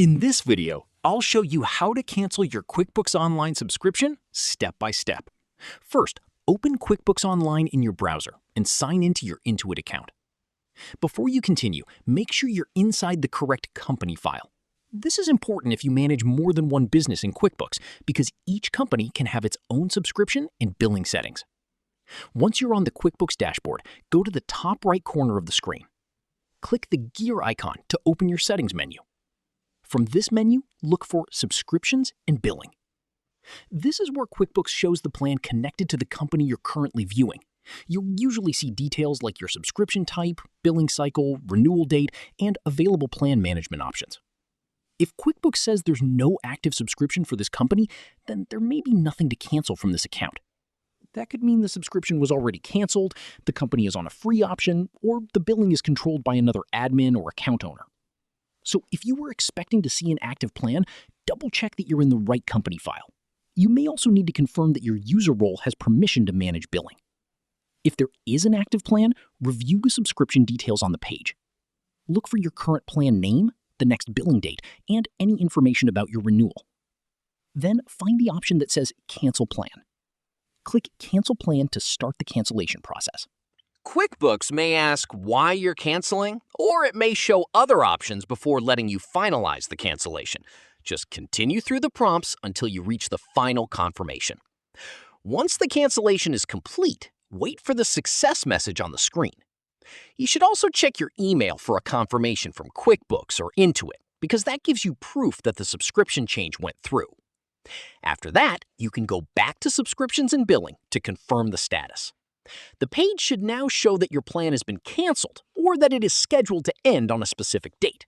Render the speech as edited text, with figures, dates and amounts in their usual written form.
In this video, I'll show you how to cancel your QuickBooks Online subscription step by step. First, open QuickBooks Online in your browser and sign into your Intuit account. Before you continue, make sure you're inside the correct company file. This is important if you manage more than one business in QuickBooks because each company can have its own subscription and billing settings. Once you're on the QuickBooks dashboard, go to the top right corner of the screen. Click the gear icon to open your settings menu. From this menu, look for Subscriptions and Billing. This is where QuickBooks shows the plan connected to the company you're currently viewing. You'll usually see details like your subscription type, billing cycle, renewal date, and available plan management options. If QuickBooks says there's no active subscription for this company, then there may be nothing to cancel from this account. That could mean the subscription was already canceled, the company is on a free option, or the billing is controlled by another admin or account owner. So if you were expecting to see an active plan, double-check that you're in the right company file. You may also need to confirm that your user role has permission to manage billing. If there is an active plan, review the subscription details on the page. Look for your current plan name, the next billing date, and any information about your renewal. Then find the option that says Cancel Plan. Click Cancel Plan to start the cancellation process. QuickBooks may ask why you're canceling, or it may show other options before letting you finalize the cancellation. Just continue through the prompts until you reach the final confirmation. Once the cancellation is complete, wait for the success message on the screen. You should also check your email for a confirmation from QuickBooks or Intuit, because that gives you proof that the subscription change went through. After that, you can go back to Subscriptions and Billing to confirm the status. The page should now show that your plan has been canceled or that it is scheduled to end on a specific date.